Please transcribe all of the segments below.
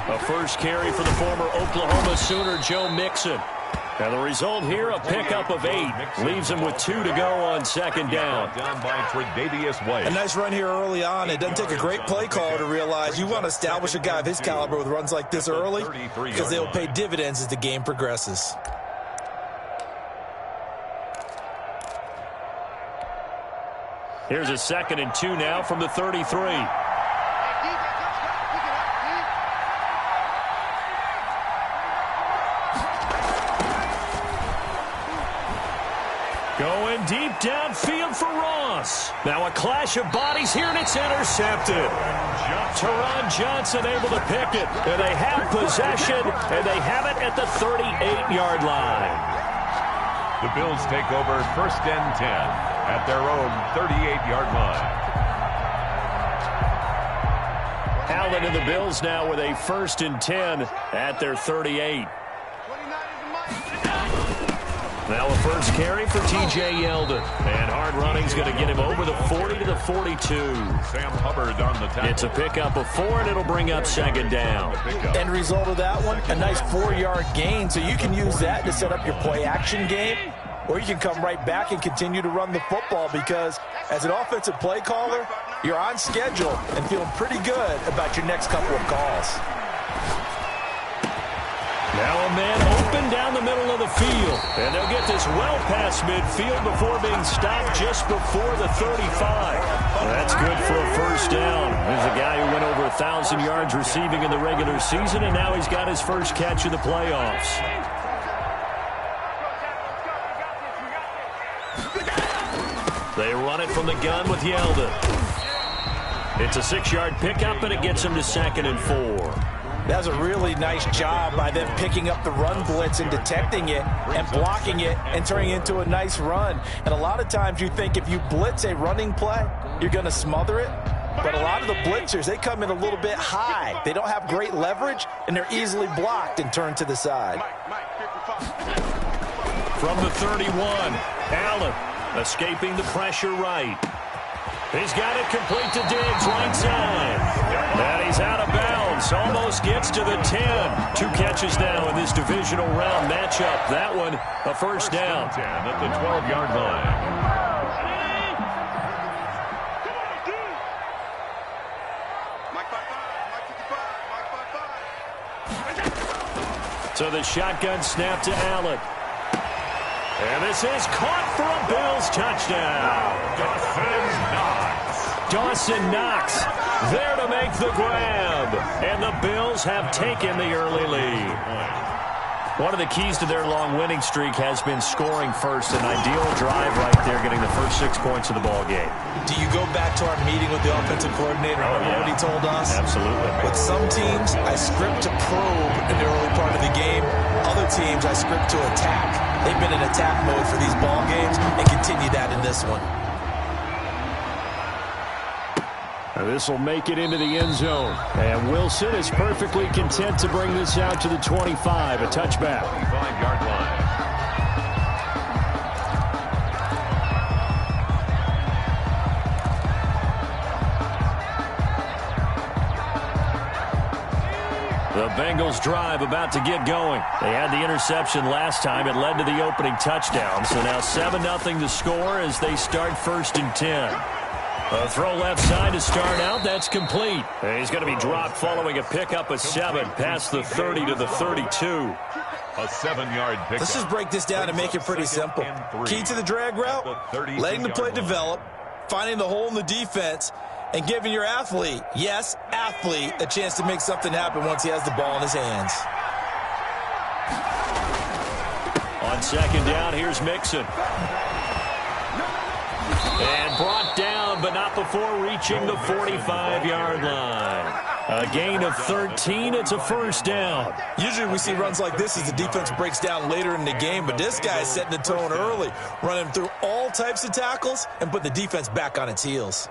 A first carry for the former Oklahoma Sooner, Joe Mixon. And the result here, a pickup of 8. Leaves him with 2 to go on second down. Down by Tre'Davious White. A nice run here early on. It doesn't take a great play caller to realize you want to establish a guy of his caliber with runs like this early because they will pay dividends as the game progresses. Here's a 2nd and 2 now from the 33. Going deep downfield for Ross. Now a clash of bodies here, and it's intercepted. Teron Johnson able to pick it. And they have possession, and they have it at the 38-yard line. The Bills take over 1st and 10 at their own 38-yard line. Allen and the Bills now with a 1st and 10 at their 38. Now a first carry for T.J. Yeldon. And hard running's going to get him over the 40 to the 42. Sam Hubbard on the tackle. It's a pickup of 4, and it'll bring up 2nd down. End result of that one, a nice 4-yard gain. So you can use that to set up your play-action game, or you can come right back and continue to run the football because as an offensive play caller, you're on schedule and feeling pretty good about your next couple of calls. Now a man open down the middle of the field. And they'll get this well past midfield before being stopped just before the 35. That's good for a first down. There's a guy who went over 1,000 yards receiving in the regular season, and now he's got his first catch in the playoffs. They run it from the gun with Yeldon. It's a 6-yard pickup, and it gets him to 2nd and 4. That's a really nice job by them picking up the run blitz and detecting it and blocking it and turning it into a nice run. And a lot of times you think if you blitz a running play, you're going to smother it. But a lot of the blitzers, they come in a little bit high. They don't have great leverage, and they're easily blocked and turned to the side. From the 31, Allen escaping the pressure right. He's got it complete to Diggs, right side. And he's out of bounds. Almost gets to the 10. 2 catches now in this divisional round matchup. That one, a first down. 10 at the 12-yard line. So the shotgun snap to Allen. And this is caught for a Bills touchdown. Dawson Knox there to make the grab. And the Bills have taken the early lead. One of the keys to their long winning streak has been scoring first. An ideal drive right there, getting the first 6 points of the ball game. Do you go back to our meeting with the offensive coordinator? What he told us? Absolutely. With some teams, I script to probe in the early part of the game. Other teams, I script to attack. They've been in attack mode for these ball games and continue that in this one. This will make it into the end zone. And Wilson is perfectly content to bring this out to the 25, a touchback. 25-yard line. The Bengals drive about to get going. They had the interception last time. It led to the opening touchdown. So now 7-0 to score as they start 1st and 10. A throw left side to start out. That's complete. And he's going to be dropped following a pickup of 7 past the 30 to the 32. A 7-yard pickup. Let's just break this down and make it pretty simple. Key to the drag route, letting the play develop, finding the hole in the defense, and giving your athlete, yes, athlete, a chance to make something happen once he has the ball in his hands. On 2nd down, here's Mixon. And brought down, but not before reaching the 45-yard line. A gain of 13. It's a first down. Usually we see runs like this as the defense breaks down later in the game, but this guy is setting the tone early, running through all types of tackles and put the defense back on its heels.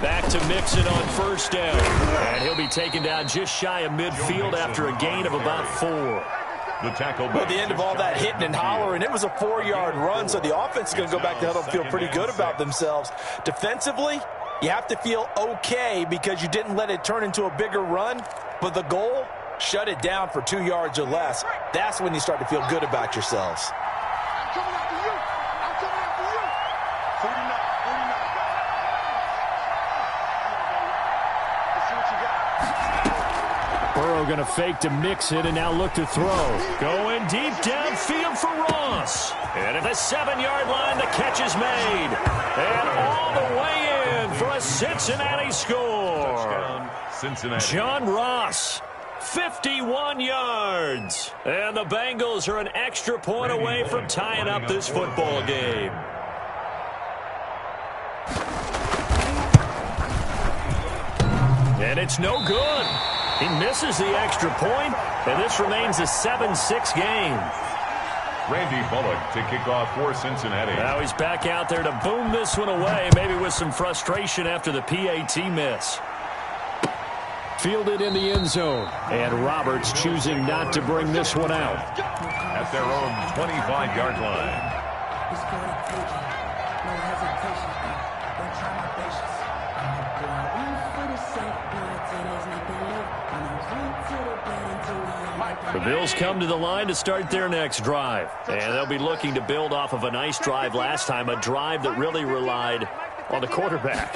Back to Mixon on first down. And he'll be taken down just shy of midfield after a gain of about 4. The tackle. At the end of all that hitting and hollering, it was a 4-yard run, so the offense is going to go back to huddle and feel pretty good about themselves. Defensively, you have to feel okay because you didn't let it turn into a bigger run, but the goal, shut it down for 2 yards or less. That's when you start to feel good about yourselves. Burrow going to fake to mix it and now look to throw. Going deep downfield for Ross. And at the 7-yard line, the catch is made. And all the way in for a Cincinnati score. Cincinnati. John Ross, 51 yards. And the Bengals are an extra point away from tying up this football game. And it's no good. He misses the extra point, and this remains a 7-6 game. Randy Bullock to kick off for Cincinnati. Now he's back out there to boom this one away, maybe with some frustration after the PAT miss. Fielded in the end zone, and Roberts choosing not to bring this one out. At their own 25-yard line. The Bills come to the line to start their next drive. And they'll be looking to build off of a nice drive last time, a drive that really relied on the quarterback.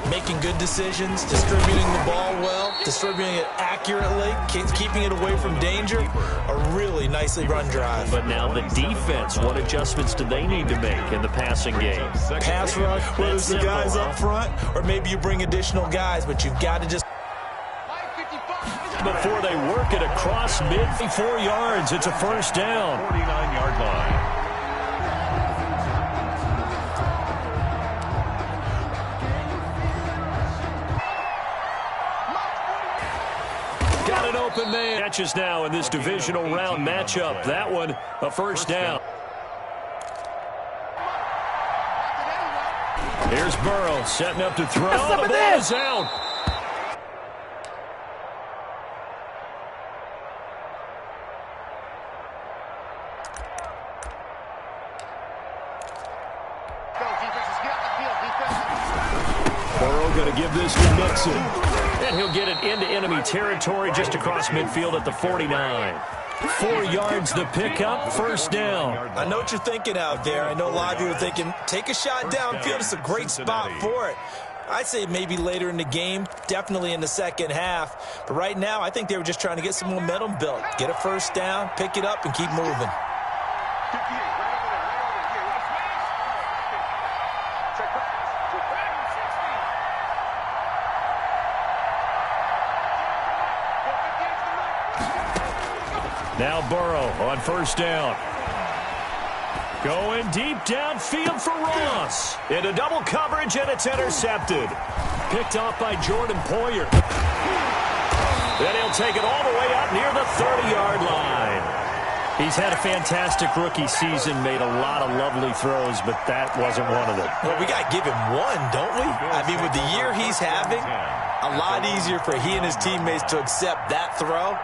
Making good decisions, distributing the ball well, distributing it accurately, keeping it away from danger. A really nicely run drive. But now the defense, what adjustments do they need to make in the passing game? Pass rush, whether it's the guys up front, or maybe you bring additional guys, but you've got to just... Before they work it across mid 4 yards, it's a first down. 49-yard line. Got an open man. Catches now in this divisional round matchup. That one, a first down. Here's Burrow setting up to throw. The ball is out. Burrow going to give this to Mixon. And he'll get it into enemy territory just across midfield at the 49. 4 yards the pickup, first down. I know what you're thinking out there. I know a lot of you are thinking, take a shot downfield. It's a great spot for it. I'd say maybe later in the game, definitely in the second half. But right now, I think they were just trying to get some momentum built. Get a first down, pick it up, and keep moving. Now Burrow on first down. Going deep downfield for Ross. Into double coverage, and it's intercepted. Picked off by Jordan Poyer. Then he'll take it all the way up near the 30-yard line. He's had a fantastic rookie season, made a lot of lovely throws, but that wasn't one of them. Well, we got to give him one, don't we? I mean, with the year he's having, a lot easier for he and his teammates to accept that throw.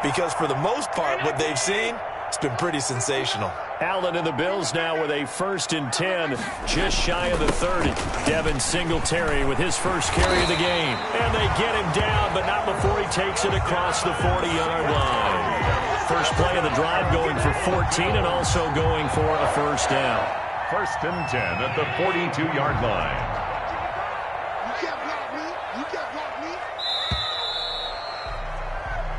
Because for the most part, what they've seen, it's been pretty sensational. Allen and the Bills now with a 1st and 10, just shy of the 30. Devin Singletary with his first carry of the game. And they get him down, but not before he takes it across the 40-yard line. First play of the drive going for 14 and also going for a first down. 1st and 10 at the 42-yard line.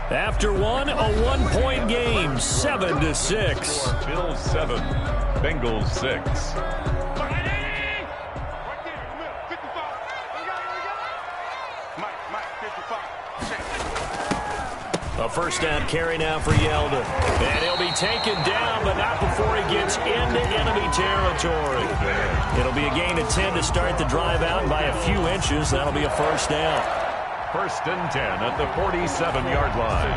After one, a 1-point game, 7-6. Bills 7, Bengals 6. A first down carry now for Yeldon. And he'll be taken down, but not before he gets into enemy territory. It'll be a gain of 10 to start the drive out, and by a few inches, that'll be a first down. 1st and 10 at the 47-yard line.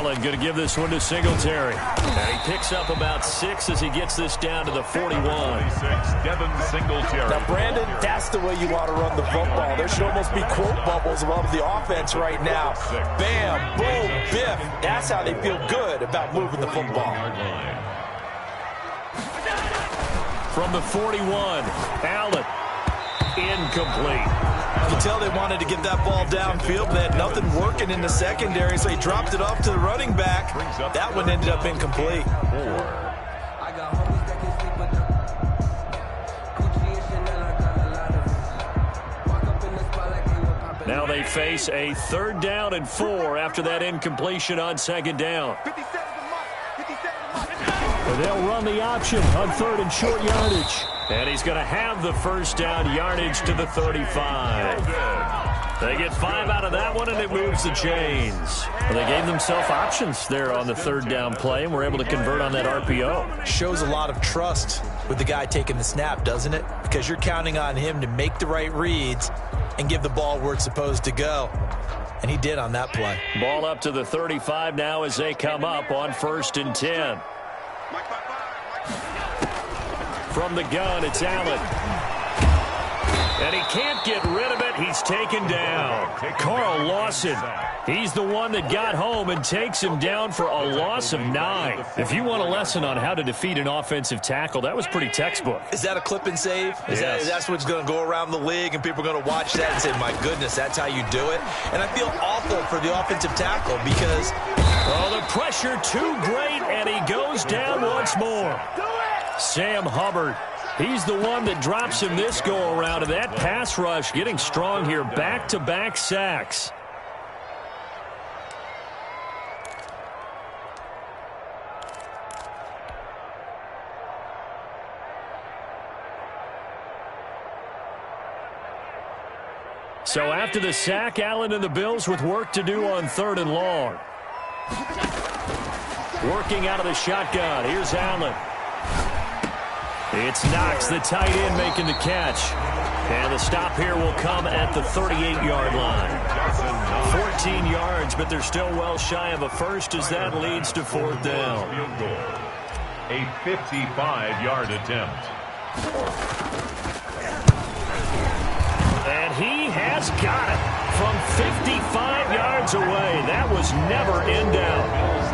Allen going to give this one to Singletary. And he picks up about 6 as he gets this down to the 41. 26, Devin Singletary. Now, Brandon, that's the way you want to run the football. There should almost be quote bubbles above the offense right now. Bam, boom, biff. That's how they feel good about moving the football. From the 41, Allen. Incomplete. You can tell they wanted to get that ball downfield. They had nothing working in the secondary, so he dropped it off to the running back. That one ended up incomplete. Now they face a 3rd down and 4 after that incompletion on 2nd down. They'll run the option on 3rd and short yardage. And he's going to have the 1st down yardage to the 35. They get 5 out of that one, and it moves the chains. Well, they gave themselves options there on the 3rd down play, and were able to convert on that RPO. Shows a lot of trust with the guy taking the snap, doesn't it? Because you're counting on him to make the right reads and give the ball where it's supposed to go. And he did on that play. Ball up to the 35 now as they come up on 1st and 10. From the gun, it's Allen. And he can't get rid of it. He's taken down. Carl Lawson. He's the one that got home and takes him down for a loss of 9. If you want a lesson on how to defeat an offensive tackle, that was pretty textbook. Is that a clip and save? Yes. That's what's going to go around the league, and people are going to watch that and say, my goodness, that's how you do it? And I feel awful for the offensive tackle because... oh, the pressure too great, and he goes down once more. Sam Hubbard, he's the one that drops him this go-around, and that pass rush getting strong here. Back-to-back sacks. So after the sack, Allen and the Bills with work to do on 3rd and long. Working out of the shotgun. Here's Allen. It's Knox, the tight end, making the catch. And the stop here will come at the 38-yard line. 14 yards, but they're still well shy of a first as that leads to 4th down. A 55-yard attempt. And he has got it from 55 yards away. That was never in doubt.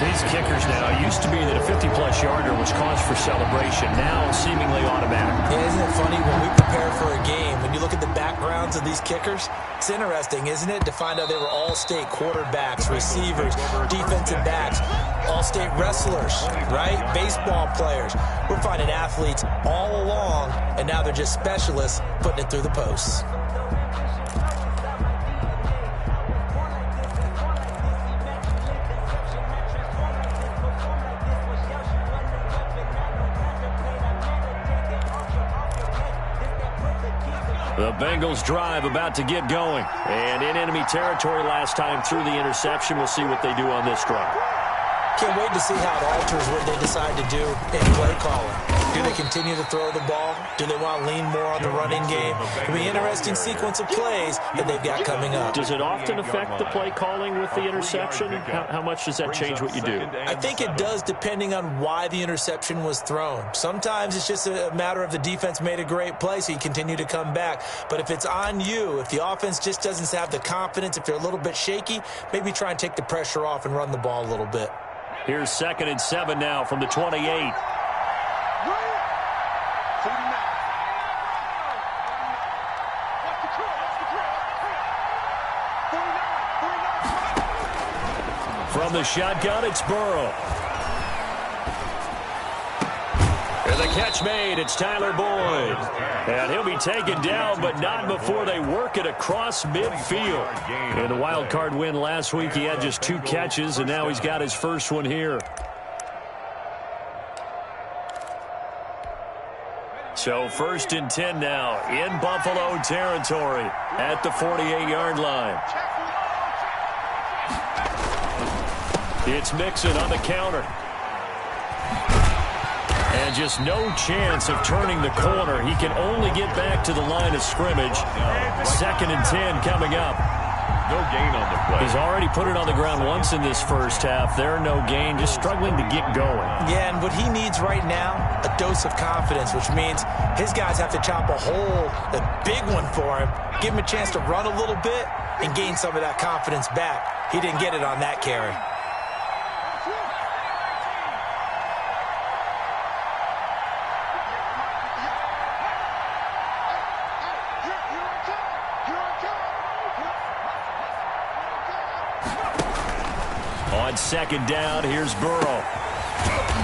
These kickers now, it used to be that a 50-plus yarder was cause for celebration. Now seemingly automatic. Yeah, isn't it funny when we prepare for a game, when you look at the backgrounds of these kickers, it's interesting, isn't it, to find out they were all-state quarterbacks, receivers, defensive backs, all-state wrestlers, right? Baseball players. We're finding athletes all along, and now they're just specialists putting it through the posts. The Bengals drive about to get going. And in enemy territory last time through the interception. We'll see what they do on this drive. Can't wait to see how it alters what they decide to do in play calling. Do they continue to throw the ball? Do they want to lean more on the running game? It'll be an interesting sequence of plays that they've got coming up. Does it often affect the play calling with the interception? How much does that change what you do? I think it does, depending on why the interception was thrown. Sometimes it's just a matter of the defense made a great play, so you continue to come back. But if it's on you, if the offense just doesn't have the confidence, if they're a little bit shaky, maybe try and take the pressure off and run the ball a little bit. Here's 2nd and 7 now from the 28. From the shotgun, it's Burrow. And the catch made, it's Tyler Boyd. And he'll be taken down, but not before they work it across midfield. In the wild card win last week, he had just 2 catches, and now he's got his first one here. So 1st and 10 now in Buffalo territory at the 48-yard line. It's Mixon on the counter. And just no chance of turning the corner. He can only get back to the line of scrimmage. 2nd and 10 coming up. no gain on the play. He's already put it on the ground once in this first half. There, no gain, just struggling to get going. Yeah, and what he needs right now, a dose of confidence, which means his guys have to chop a hole, a big one for him, give him a chance to run a little bit and gain some of that confidence back. He didn't get it on that carry. On second down, here's Burrow.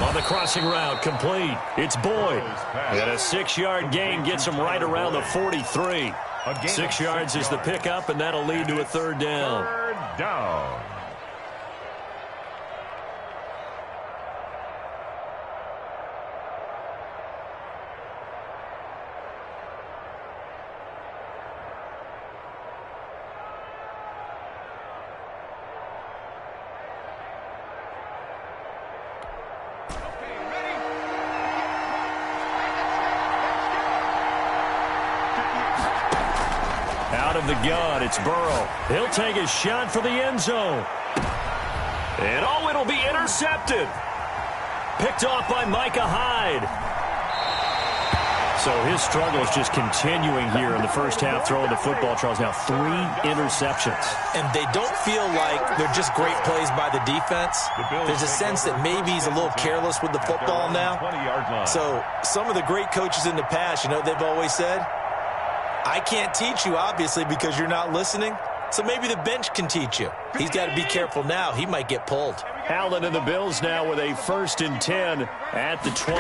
On the crossing route, complete. It's Boyd. And a 6-yard gain gets him right around the 43. 6 yards is the pickup, and that'll lead to a third down. Third down. Out of the gun, it's Burrow. He'll take a shot for the end zone. And oh, it'll be intercepted. Picked off by Micah Hyde. So his struggle is just continuing here in the first half, throwing the football. Charles, now 3 interceptions. And they don't feel like they're just great plays by the defense. There's a sense that maybe he's a little careless with the football now. So some of the great coaches in the past, you know, they've always said, I can't teach you, obviously, because you're not listening. So maybe the bench can teach you. He's got to be careful now. He might get pulled. Allen and the Bills now with a 1st and 10 at the 20.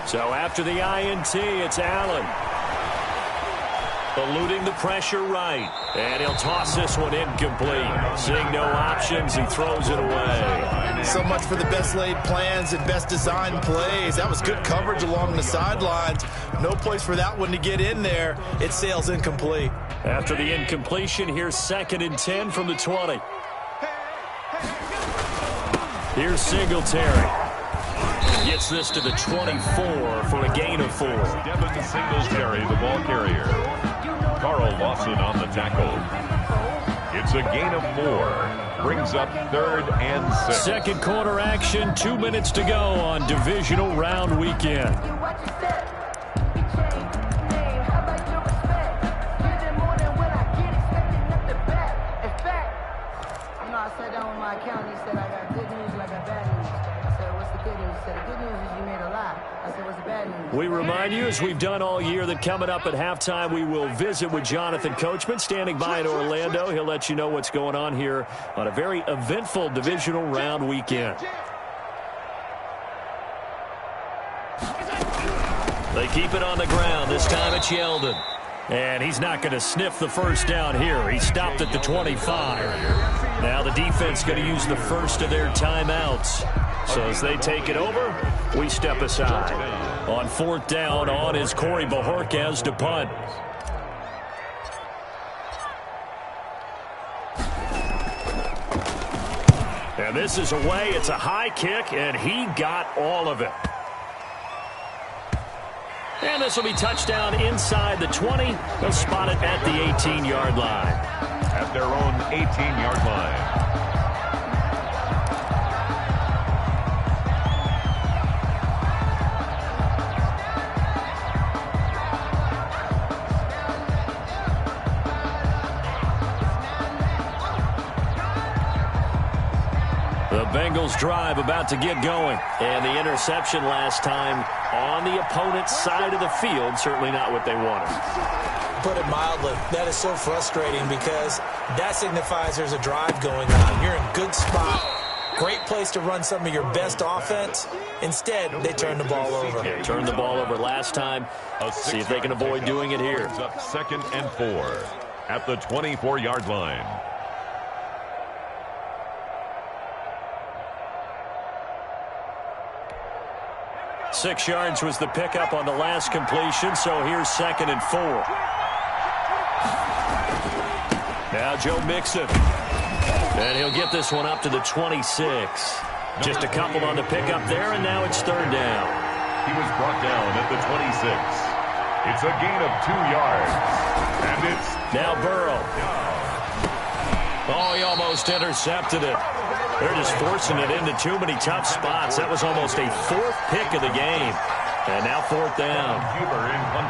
So after the INT, it's Allen. Eluding the pressure right. And he'll toss this one incomplete. Seeing no options, he throws it away. So much for the best laid plans and best designed plays. That was good coverage along the sidelines. No place for that one to get in there. It sails incomplete. After the incompletion, here's 2nd and 10 from the 20. Here's Singletary. Gets this to the 24 for a gain of 4. Devin Singletary, the ball carrier. Carl Lawson on the tackle. It's a gain of 4. Brings up 3rd and 6. Second quarter action, 2 minutes to go on divisional round weekend. We remind you, as we've done all year, that coming up at halftime, we will visit with Jonathan Coachman, standing by in Orlando. He'll let you know what's going on here on a very eventful divisional round weekend. They keep it on the ground. This time it's Yeldon. And he's not going to sniff the first down here. He stopped at the 25. Now the defense going to use the first of their timeouts. So as they take it over, we step aside. On 4th down, on is Corey Bajorquez to punt. And this is away. It's a high kick, and he got all of it. And this will be touchdown inside the 20. They'll spot it at the 18-yard line. At their own 18-yard line. The Bengals drive about to get going. And the interception last time on the opponent's side of the field, certainly not what they wanted. Put it mildly, that is so frustrating because that signifies there's a drive going on. You're in a good spot. Great place to run some of your best offense. Instead, they turn the ball over. Yeah, turned the ball over last time. See if they can avoid doing it here. Up 2nd and 4 at the 24-yard line. Six yards was the pickup on the last completion, so here's 2nd and 4. Now Joe Mixon. And he'll get this one up to the 26. Just a couple on the pickup there, and now it's 3rd down. He was brought down at the 26. It's a gain of 2 yards. And it's now Burrow. Oh, he almost intercepted it. They're just forcing it into too many tough spots. That was almost a fourth pick of the game. And now fourth down.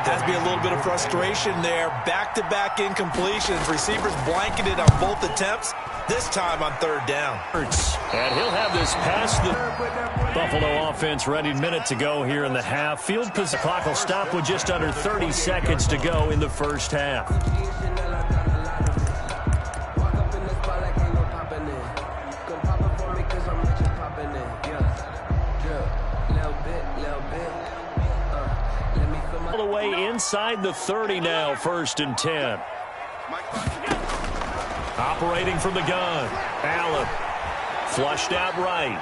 Has to be a little bit of frustration there. Back-to-back incompletions. Receivers blanketed on both attempts, this time on third down. And he'll have this past the Buffalo offense ready. Minute to go here in the half. Field position clock will stop with just under 30 seconds to go in the first half. All the way inside the 30 now, 1st and 10. Operating from the gun. Allen flushed out right.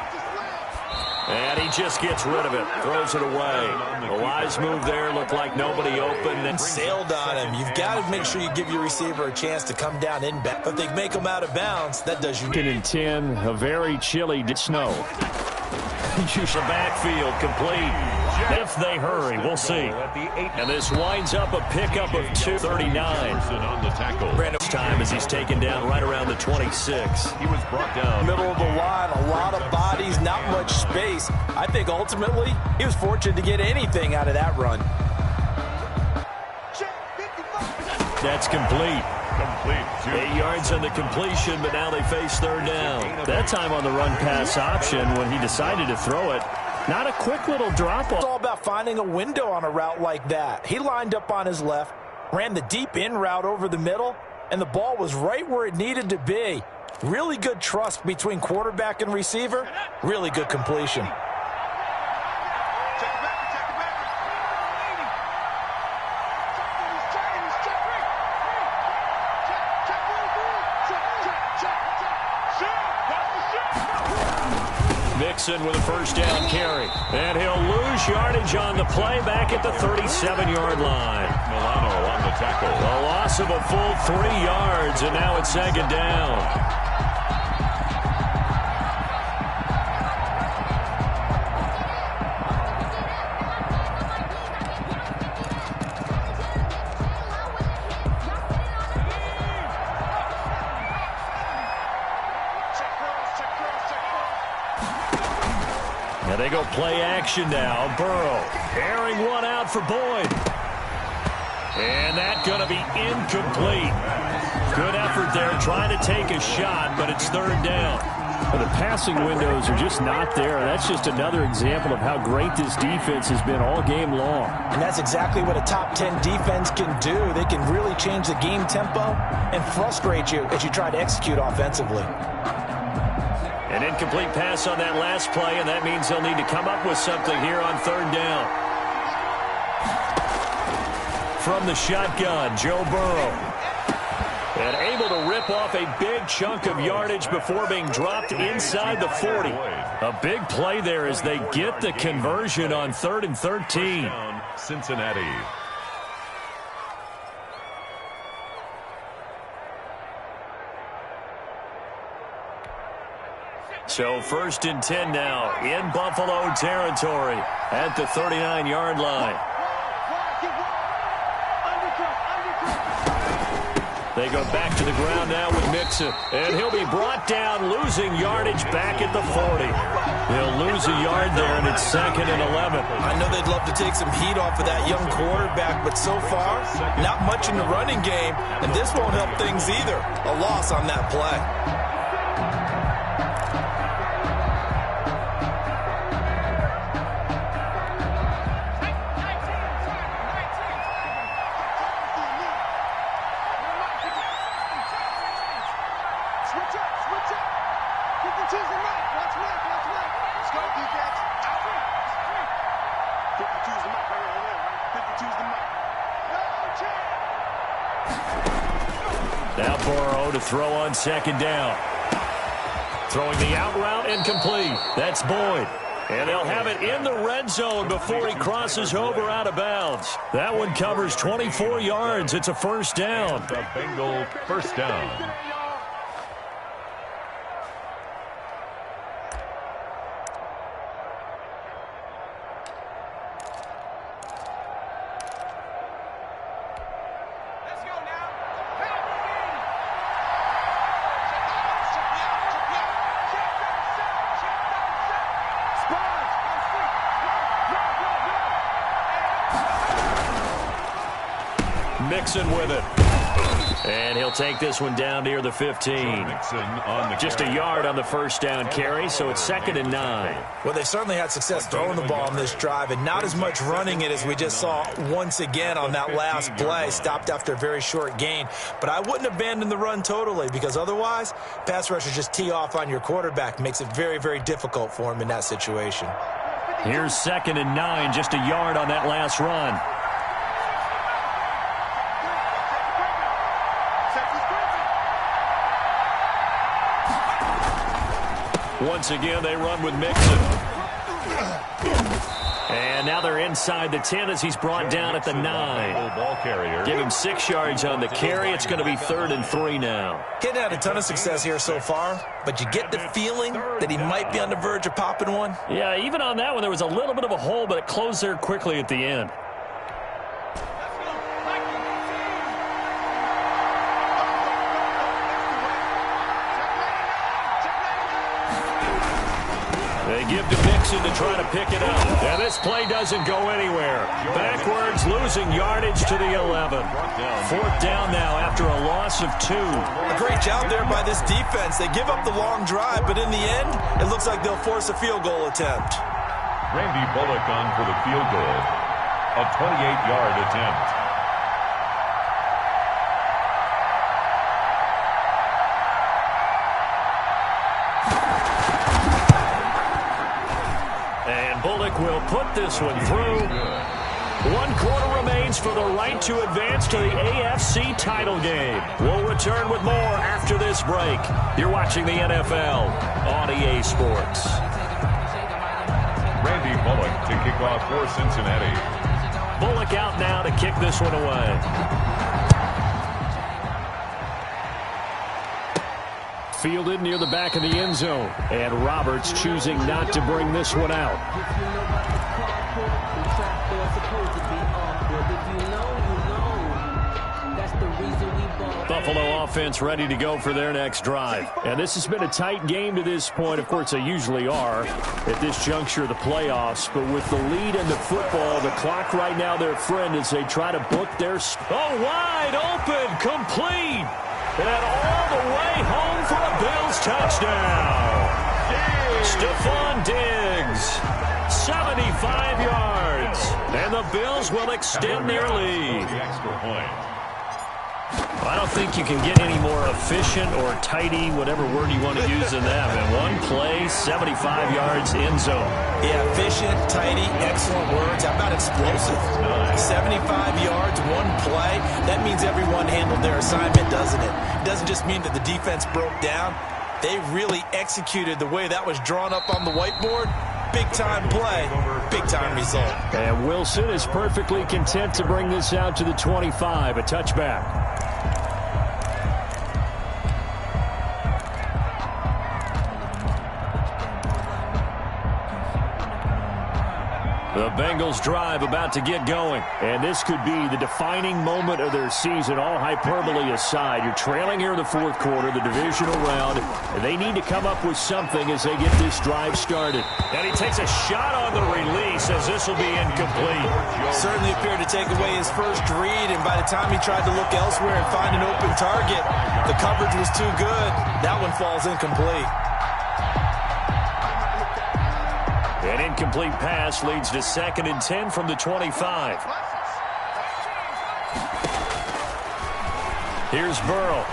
And he just gets rid of it. Throws it away. A wise move there. Looked like nobody open. And sailed on him. You've got to make sure you give your receiver a chance to come down in back. If they make him out of bounds, that does you. 2nd and 10. A very chilly snow. Use the backfield complete. If they hurry, we'll see. And this winds up a pickup of 239. On the tackle. This time as he's taken down right around the 26. He was brought down. Middle of the line, a lot of bodies, not much space. I think ultimately he was fortunate to get anything out of that run. That's complete. 8 yards on the completion, but now they face third down. That time on the run-pass option when he decided to throw it. Not a quick little drop-off. It's all about finding a window on a route like that. He lined up on his left, ran the deep in route over the middle, and the ball was right where it needed to be. Really good trust between quarterback and receiver. Really good completion. Mixon with a first down carry. And he'll lose yardage on the play back at the 37-yard line. Milano on the tackle. A loss of a full 3 yards, and now it's 2nd down. And they go play action now. Burrow airing one out for Boyd. And that's going to be incomplete. Good effort there trying to take a shot, but it's third down. Well, the passing windows are just not there. That's just another example of how great this defense has been all game long. And that's exactly what a top 10 defense can do. They can really change the game tempo and frustrate you as you try to execute offensively. An incomplete pass on that last play, and that means they'll need to come up with something here on third down. From the shotgun, Joe Burrow. And able to rip off a big chunk of yardage before being dropped inside the 40. A big play there as they get the conversion on 3rd and 13. Cincinnati. So 1st and 10 now in Buffalo territory at the 39-yard line. They go back to the ground now with Mixon. And he'll be brought down, losing yardage back at the 40. He'll lose a yard there, and it's 2nd and 11. I know they'd love to take some heat off of that young quarterback, but so far, not much in the running game, and this won't help things either. A loss on that play. Now Burrow to throw on 2nd down. Throwing the out route incomplete. That's Boyd. And they'll have it in the red zone before he crosses over out of bounds. That one covers 24 yards. It's a first down. The Bengal first down. Mixon with it. And he'll take this one down near the 15. Just a yard on the first down carry, so it's 2nd and 9. Well, they certainly had success throwing the ball on this drive, and not as much running it as we just saw once again on that last play. Stopped after a very short gain. But I wouldn't abandon the run totally, because otherwise, pass rushers just tee off on your quarterback. Makes it very, very difficult for him in that situation. Here's 2nd and 9, just a yard on that last run. Once again, they run with Mixon. And now they're inside the 10 as he's brought down at the 9. Give him 6 yards on the carry. It's going to be 3rd and 3 now. Getting had a ton of success here so far, but you get the feeling that he might be on the verge of popping one. Yeah, even on that one, there was a little bit of a hole, but it closed there quickly at the end. They give to Mixon to try to pick it up. And this play doesn't go anywhere. Backwards, losing yardage to the 11. 4th down now after a loss of 2. A great job there by this defense. They give up the long drive, but in the end, it looks like they'll force a field goal attempt. Randy Bullock on for the field goal. A 28-yard attempt. Bullock will put this one through. 1 quarter remains for the right to advance to the AFC title game. We'll return with more after this break. You're watching the NFL on EA Sports. Randy Bullock to kick off for Cincinnati. Bullock out now to kick this one away. Fielded near the back of the end zone. And Roberts choosing not to bring this one out. Buffalo offense ready to go for their next drive. And this has been a tight game to this point. Of course, they usually are at this juncture of the playoffs. But with the lead in the football, the clock right now their friend as they try to book their... Oh, wide open, complete. And all the way home for a Bills touchdown. Stephon Diggs, 75 yards. And the Bills will extend their lead. I don't think you can get any more efficient or tidy, whatever word you want to use in that. And one play, 75 yards end zone. Yeah, efficient, tidy, excellent words. How about explosive? 75 yards, one play. That means everyone handled their assignment, doesn't it? It doesn't just mean that the defense broke down. They really executed the way that was drawn up on the whiteboard. Big-time play, big-time result. And Wilson is perfectly content to bring this out to the 25, a touchback. The Bengals drive about to get going. And this could be the defining moment of their season, all hyperbole aside. You're trailing here in the 4th quarter, the divisional round. And they need to come up with something as they get this drive started. And he takes a shot on the release as this will be incomplete. Certainly appeared to take away his first read, and by the time he tried to look elsewhere and find an open target, the coverage was too good. That one falls incomplete. An incomplete pass leads to 2nd and 10 from the 25. Here's Burrow.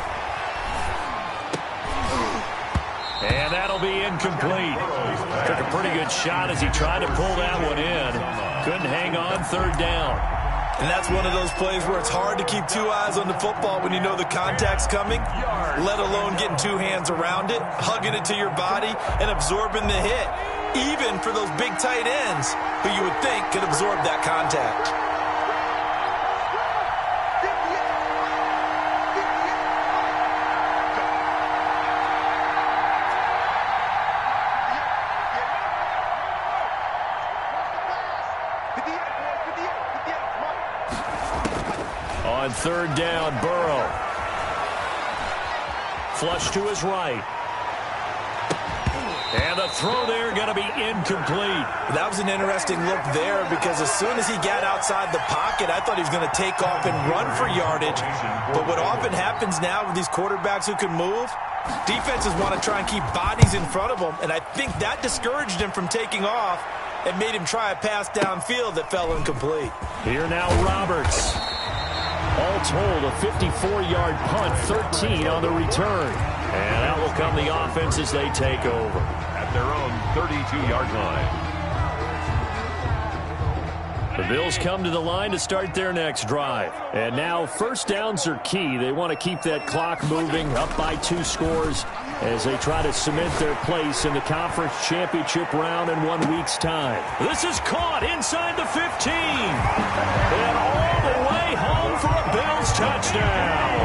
And that'll be incomplete. Took a pretty good shot as he tried to pull that one in. Couldn't hang on, 3rd down. And that's one of those plays where it's hard to keep 2 eyes on the football when you know the contact's coming, let alone getting 2 hands around it, hugging it to your body, and absorbing the hit. Even for those big tight ends who you would think could absorb that contact. On 3rd down, Burrow. Flush to his right. And the throw there going to be incomplete. That was an interesting look there because as soon as he got outside the pocket, I thought he was going to take off and run for yardage. But what often happens now with these quarterbacks who can move, defenses want to try and keep bodies in front of them, and I think that discouraged him from taking off and made him try a pass downfield that fell incomplete. Here now Roberts. All told, a 54-yard punt, 13 on the return. And out will come the offense as they take over. At their own 32-yard line. The Bills come to the line to start their next drive. And now first downs are key. They want to keep that clock moving, up by 2 scores as they try to cement their place in the conference championship round in 1 week's time. This is caught inside the 15. And all the way home for a Bills touchdown.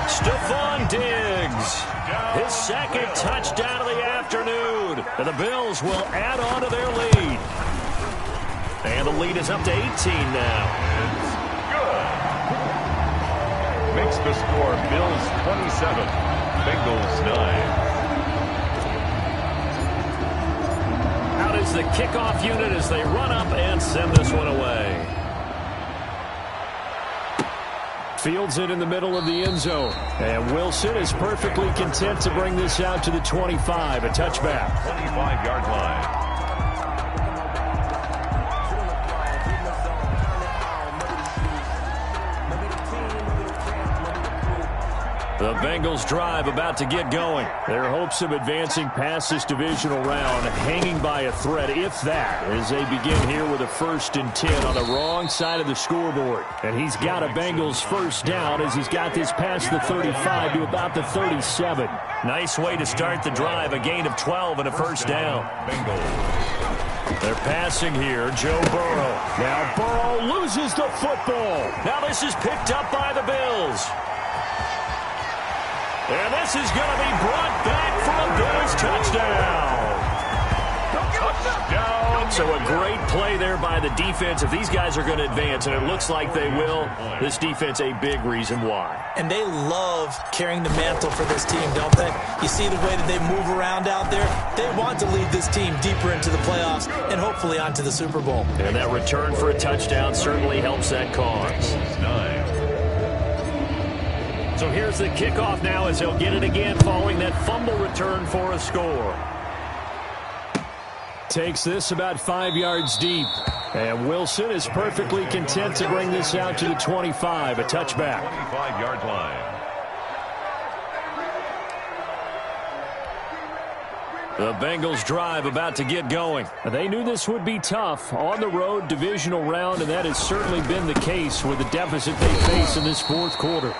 Stephon Diggs, his second touchdown of the afternoon. And the Bills will add on to their lead. And the lead is up to 18 now. It's good. Makes the score Bills 27, Bengals 9. Out is the kickoff unit as they run up and send this one away. Fields it in the middle of the end zone. And Wilson is perfectly content to bring this out to the 25, a touchback. 25-yard line. The Bengals drive about to get going. Their hopes of advancing past this divisional round hanging by a thread, if that, as they begin here with a 1st and 10 on the wrong side of the scoreboard. And he's got a Bengals first down as he's got this past the 35 to about the 37. Nice way to start the drive, a gain of 12 and a first down. Bengals. They're passing here, Joe Burrow. Now Burrow loses the football. Now this is picked up by the Bills. And this is going to be brought back for a Bills touchdown. Touchdown. So a great play there by the defense. If these guys are going to advance, and it looks like they will, this defense a big reason why. And they love carrying the mantle for this team, don't they? You see the way that they move around out there? They want to lead this team deeper into the playoffs and hopefully onto the Super Bowl. And that return for a touchdown certainly helps that cause. 9. So here's the kickoff now as they'll get it again following that fumble return for a score. Takes this about 5 yards deep. And Wilson is perfectly content to bring this out to the 25, a touchback. 25-yard line. The Bengals drive about to get going. They knew this would be tough on the road divisional round, and that has certainly been the case with the deficit they face in this 4th quarter.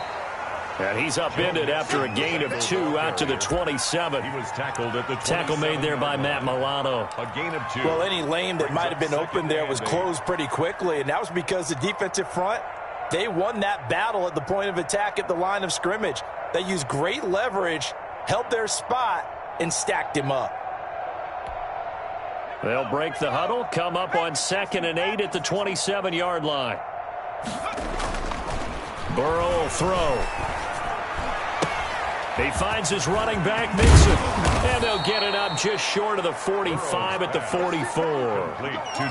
And he's upended after a gain of 2 out to the 27. He was tackled at the 27. Tackle made there by Matt Milano. A gain of 2. Well, any lane that might have been open there was closed pretty quickly, and that was because the defensive front, they won that battle at the point of attack at the line of scrimmage. They used great leverage, held their spot, and stacked him up. They'll break the huddle, come up on 2nd and 8 at the 27-yard line. Burrow will throw. He finds his running back, Mixon, and they'll get it up just short of the 45 at the 44.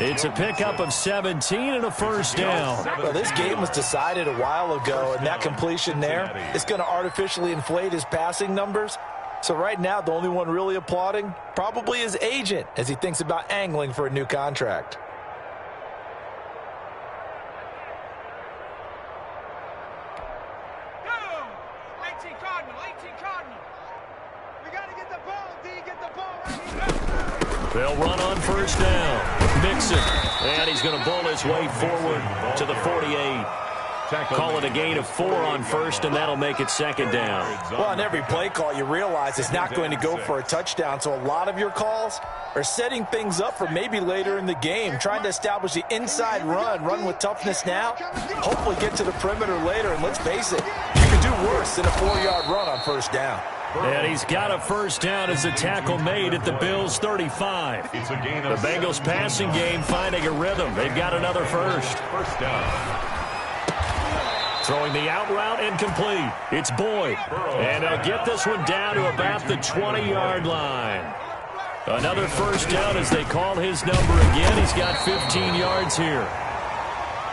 It's a pickup of 17 and a first down. Well, this game was decided a while ago, and that completion there is going to artificially inflate his passing numbers. So right now, the only one really applauding probably his agent as he thinks about angling for a new contract. They'll run on first down. Mixon. And he's going to bowl his way forward to the 48. Call it a gain of 4 on first, and that'll make it 2nd down. Well, on every play call, you realize it's not going to go for a touchdown. So a lot of your calls are setting things up for maybe later in the game, trying to establish the inside run with toughness now, hopefully get to the perimeter later. And let's face it, you can do worse than a 4-yard run on first down. And he's got a first down as the tackle made at the Bills' 35. It's a gain the of Bengals passing game finding a rhythm. They've got another first. First down. Throwing the out route incomplete. It's Boyd. And they'll get this one down to about the 20-yard line. Another first down as they call his number again. He's got 15 yards here.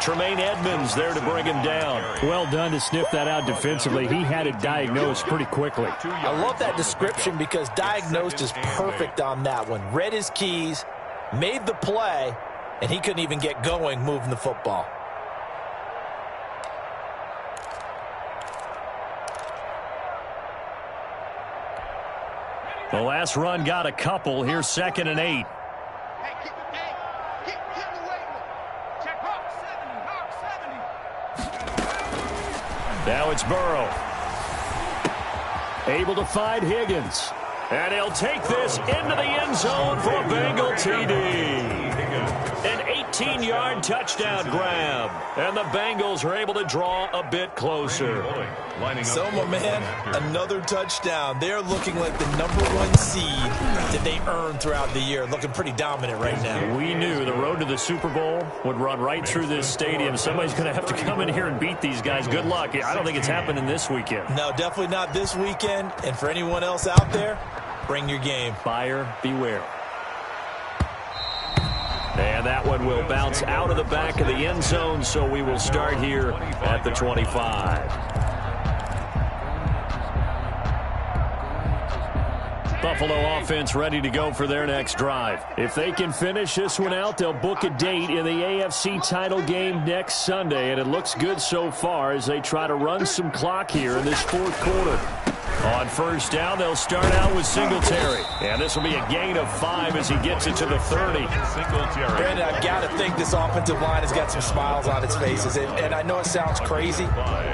Tremaine Edmonds there to bring him down. Well done to sniff that out defensively. He had it diagnosed pretty quickly. I love that description because diagnosed is perfect on that one. Read his keys, made the play, and he couldn't even get going moving the football. The last run got a couple. Here's 2nd and 8. Now it's Burrow. Able to find Higgins. And he'll take this into the end zone for a Bengal TD. An 18-yard touchdown grab. And the Bengals are able to draw a bit closer. So, my man, another touchdown. They're looking like the #1 seed that they earned throughout the year. Looking pretty dominant right now. We knew the road to the Super Bowl would run right through this stadium. Somebody's going to have to come in here and beat these guys. Good luck. I don't think it's happening this weekend. No, definitely not this weekend. And for anyone else out there, bring your game. Buyer beware. And that one will bounce out of the back of the end zone, so we will start here at the 25. Buffalo offense ready to go for their next drive. If they can finish this one out, they'll book a date in the AFC title game next Sunday, and it looks good so far as they try to run some clock here in this 4th quarter. On first down, they'll start out with Singletary. And this will be a gain of 5 as he gets it to the 30. Brandon, I've got to think this offensive line has got some smiles on its faces. And I know it sounds crazy,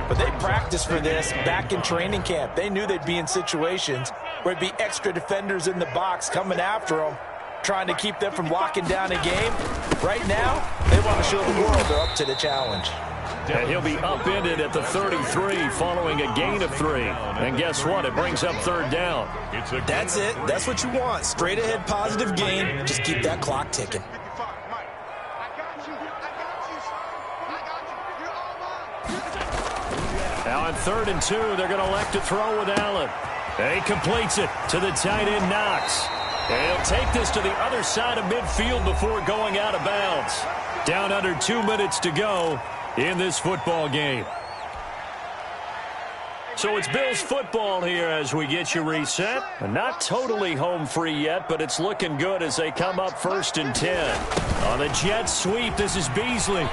but they practiced for this back in training camp. They knew they'd be in situations where it'd be extra defenders in the box coming after them, trying to keep them from locking down a game. Right now, they want to show the world they're up to the challenge. And he'll be upended at the 33 following a gain of 3. And guess what? It brings up 3rd down. That's it. That's what you want. Straight ahead positive gain. Just keep that clock ticking. Now on 3rd and 2, they're going to elect to throw with Allen. And he completes it to the tight end, Knox. And he'll take this to the other side of midfield before going out of bounds. Down under 2 minutes to go in this football game. So it's Bills football here as we get you reset. Not totally home free yet, but it's looking good as they come up 1st and 10. On the jet sweep, this is Beasley.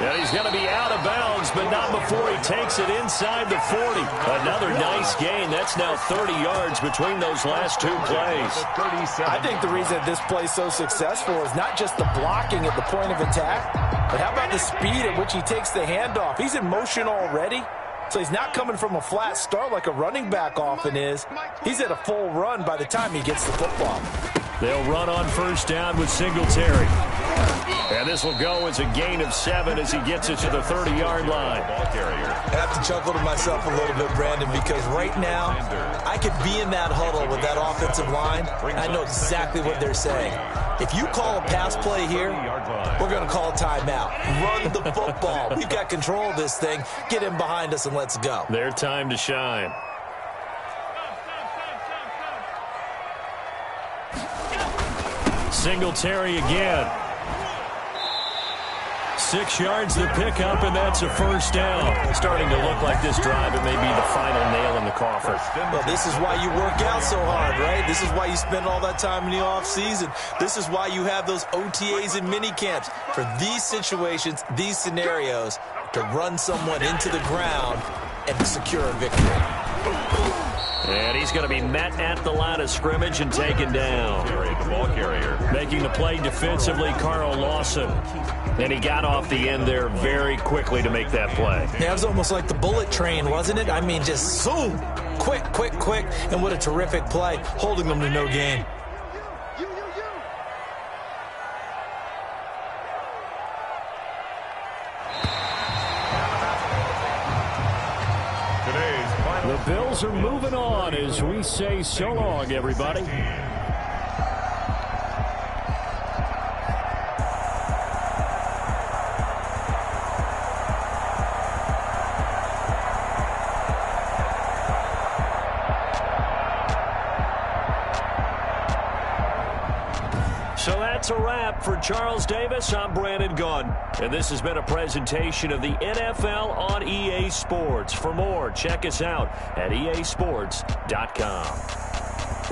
And he's going to be out of bounds, but not before he takes it inside the 40. Another nice gain. That's now 30 yards between those last 2 plays. I think the reason this play is so successful is not just the blocking at the point of attack, but how about the speed at which he takes the handoff? He's in motion already, so he's not coming from a flat start like a running back often is. He's at a full run by the time he gets the football. They'll run on first down with Singletary. And this will go as a gain of 7 as he gets it to the 30-yard line. I have to chuckle to myself a little bit, Brandon, because right now I could be in that huddle with that offensive line. I know exactly what they're saying. If you call a pass play here, we're going to call a timeout. Run the football. We've got control of this thing. Get in behind us and let's go. Their time to shine. Singletary again. 6 yards to pick up, and that's a first down. Starting to look like this drive, it may be the final nail in the coffin. Well, this is why you work out so hard, right? This is why you spend all that time in the offseason. This is why you have those OTAs and mini camps. For these situations, these scenarios, to run someone into the ground and secure a victory. And he's going to be met at the line of scrimmage and taken down. The ball carrier. Making the play defensively, Carl Lawson. And he got off the end there very quickly to make that play. Yeah, it was almost like the bullet train, wasn't it? I mean, just zoom. Quick, quick, quick. And what a terrific play, holding them to no gain. The Bills are moving on as we say so long, everybody. That's a wrap for Charles Davis. I'm Brandon Gunn. And this has been a presentation of the NFL on EA Sports. For more, check us out at easports.com.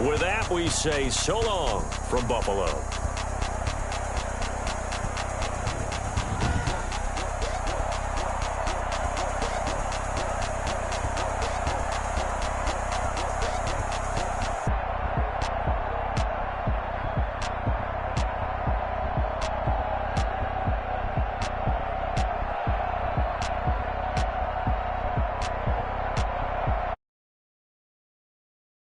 With that, we say so long from Buffalo.